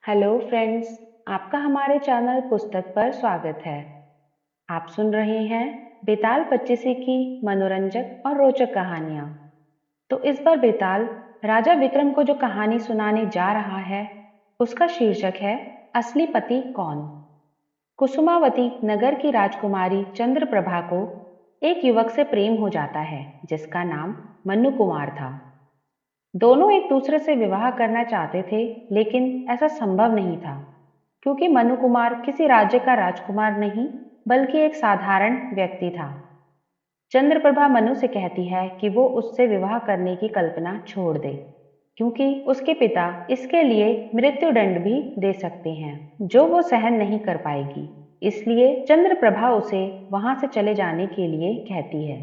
Hello friends, आपका हमारे channel पुस्तक पर स्वागत है। आप सुन रहे हैं बेताल पच्चीसी की मनोरंजक और रोचक कहानियाँ। तो इस बार बेताल राजा विक्रम को जो कहानी सुनाने जा रहा है, उसका शीर्षक है असली पति कौन। कुसुमावती नगर की राजकुमारी चंद्रप्रभा को एक युवक से प्रेम हो जाता है जिसका नाम मन्नू कुमार था। दोनों एक दूसरे से विवाह करना चाहते थे, लेकिन ऐसा संभव नहीं था क्योंकि मनु कुमार किसी राज्य का राजकुमार नहीं बल्कि एक साधारण व्यक्ति था। चंद्रप्रभा मनु से कहती है कि वो उससे विवाह करने की कल्पना छोड़ दे क्योंकि उसके पिता इसके लिए मृत्युदंड भी दे सकते हैं जो वो सहन नहीं कर पाएगी। इसलिए चंद्रप्रभा उसे वहां से चले जाने के लिए कहती है।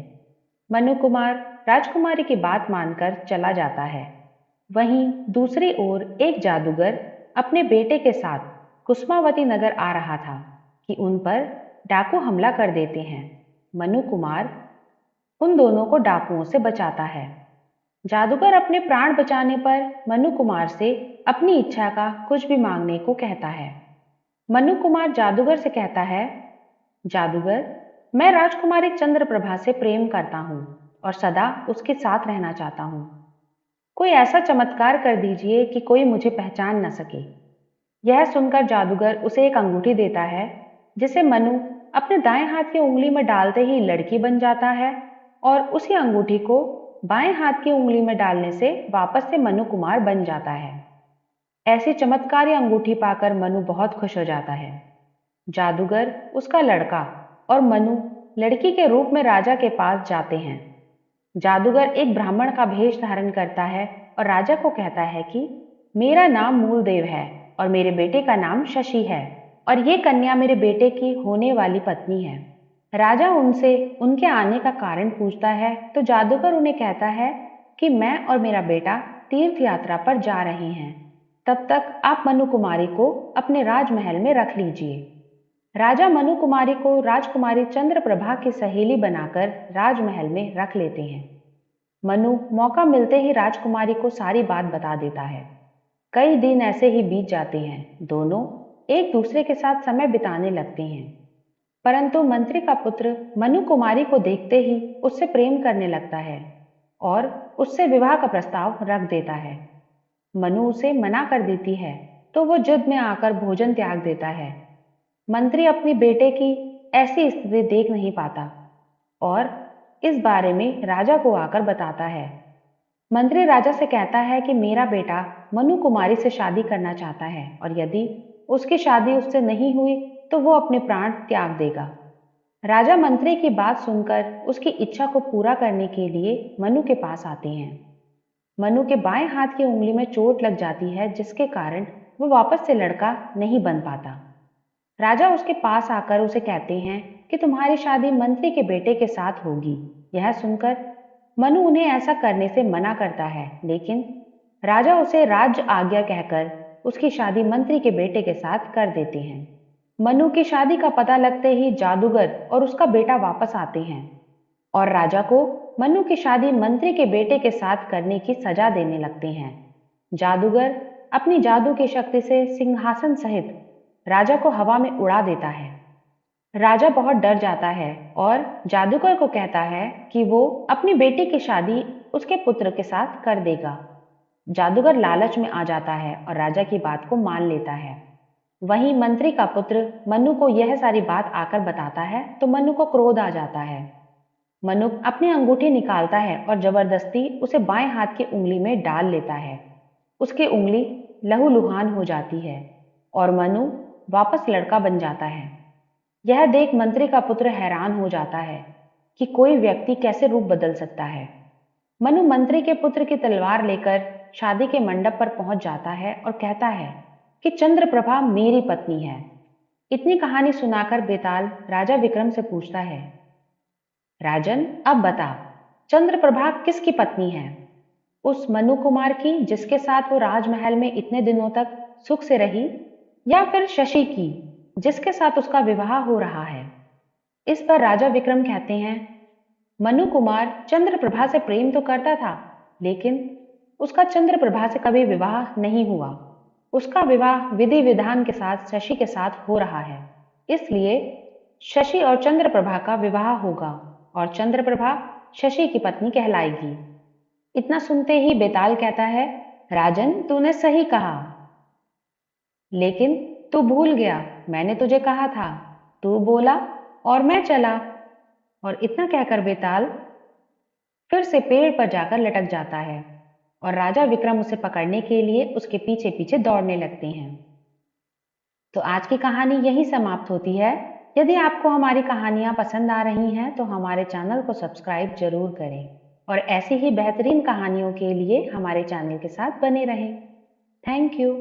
मनु कुमार राजकुमारी की बात मानकर चला जाता है। वहीं दूसरी ओर एक जादूगर अपने बेटे के साथ कुसुमावती नगर आ रहा था कि उन पर डाकू हमला कर देते हैं। मनु कुमार उन दोनों को डाकुओं से बचाता है। जादूगर अपने प्राण बचाने पर मनु कुमार से अपनी इच्छा का कुछ भी मांगने को कहता है। मनु कुमार जादूगर से कहता है, जादूगर, मैं राजकुमारी चंद्रप्रभा से प्रेम करता हूँ और सदा उसके साथ रहना चाहता हूँ। कोई ऐसा चमत्कार कर दीजिए कि कोई मुझे पहचान न सके। यह सुनकर जादूगर उसे एक अंगूठी देता है जिसे मनु अपने दाएं हाथ की उंगली में डालते ही लड़की बन जाता है और उसी अंगूठी को बाएं हाथ की उंगली में डालने से वापस से मनु कुमार बन जाता है। ऐसी चमत्कारी अंगूठी पाकर मनु बहुत खुश हो जाता है। जादूगर, उसका लड़का और मनु लड़की के रूप में राजा के पास जाते हैं। जादूगर एक ब्राह्मण का भेष धारण करता है और राजा को कहता है कि मेरा नाम मूलदेव है और मेरे बेटे का नाम शशि है और ये कन्या मेरे बेटे की होने वाली पत्नी है। राजा उनसे उनके आने का कारण पूछता है तो जादूगर उन्हें कहता है कि मैं और मेरा बेटा तीर्थ यात्रा पर जा रहे हैं, तब तक आप मनु कुमारी को अपने राजमहल में रख लीजिए। राजा मनु कुमारी को राजकुमारी चंद्रप्रभा की सहेली बनाकर राजमहल में रख लेते हैं। मनु मौका मिलते ही राजकुमारी को सारी बात बता देता है। कई दिन ऐसे ही बीत जाते हैं। दोनों एक दूसरे के साथ समय बिताने लगते हैं, परंतु मंत्री का पुत्र मनु कुमारी को देखते ही उससे प्रेम करने लगता है और उससे विवाह का प्रस्ताव रख देता है। मनु उसे मना कर देती है तो वो जिद में आकर भोजन त्याग देता है। मंत्री अपने बेटे की ऐसी स्थिति देख नहीं पाता और इस बारे में राजा को आकर बताता है। मंत्री राजा से कहता है कि मेरा बेटा मनु कुमारी से शादी करना चाहता है और यदि उसकी शादी उससे नहीं हुई तो वो अपने प्राण त्याग देगा। राजा मंत्री की बात सुनकर उसकी इच्छा को पूरा करने के लिए मनु के पास आते हैं। मनु के बाएं हाथ की उंगली में चोट लग जाती है जिसके कारण वो वापस से लड़का नहीं बन पाता। राजा उसके पास आकर उसे कहते हैं कि तुम्हारी शादी मंत्री के बेटे के साथ होगी। यह सुनकर मनु उन्हें ऐसा करने से मना करता है, लेकिन राजा उसे राज्य आज्ञा कहकर उसकी शादी मंत्री के बेटे के साथ कर देते हैं। मनु की शादी का पता लगते ही जादूगर और उसका बेटा वापस आते हैं और राजा को मनु की शादी मंत्री के बेटे के साथ करने की सजा देने लगते हैं। जादूगर अपनी जादू की शक्ति से सिंहासन सहित राजा को हवा में उड़ा देता है। राजा बहुत डर जाता है और जादूगर को कहता है कि वो अपनी बेटी की शादी उसके पुत्र के साथ कर देगा। जादूगर लालच में आ जाता है और राजा की बात को मान लेता है। वहीं मंत्री का पुत्र मनु को यह सारी बात आकर बताता है तो मनु को क्रोध आ जाता है। मनु अपनी अंगूठी निकालता है और जबरदस्ती उसे बाएं हाथ की उंगली में डाल लेता है। उसकी उंगली लहूलुहान हो जाती है और मनु वापस लड़का बन जाता है। यह देख मंत्री का पुत्र हैरान हो जाता है कि कोई व्यक्ति कैसे रूप बदल सकता है। मनु मंत्री के पुत्र की तलवार लेकर शादी के मंडप पर पहुंच जाता है और कहता है कि चंद्रप्रभा मेरी पत्नी है। इतनी कहानी सुनाकर बेताल राजा विक्रम से पूछता है, राजन, अब बता, चंद्रप्रभा किसकी पत्नी है? उस मनु कुमार की जिसके साथ वो राजमहल में इतने दिनों तक सुख से रही, या फिर शशि की जिसके साथ उसका विवाह हो रहा है? इस पर राजा विक्रम कहते हैं, मनु कुमार चंद्रप्रभा से प्रेम तो करता था, लेकिन उसका चंद्रप्रभा से कभी विवाह नहीं हुआ। उसका विवाह विधि विधान के साथ शशि के साथ हो रहा है, इसलिए शशि और चंद्रप्रभा का विवाह होगा और चंद्रप्रभा शशि की पत्नी कहलाएगी। इतना सुनते ही बेताल कहता है, राजन तूने सही कहा, लेकिन तू भूल गया, मैंने तुझे कहा था। तू बोला और मैं चला। और इतना कहकर बेताल फिर से पेड़ पर जाकर लटक जाता है और राजा विक्रम उसे पकड़ने के लिए उसके पीछे पीछे दौड़ने लगते हैं। तो आज की कहानी यही समाप्त होती है। यदि आपको हमारी कहानियां पसंद आ रही हैं तो हमारे चैनल को सब्सक्राइब जरूर करें और ऐसी ही बेहतरीन कहानियों के लिए हमारे चैनल के साथ बने रहें। Thank you.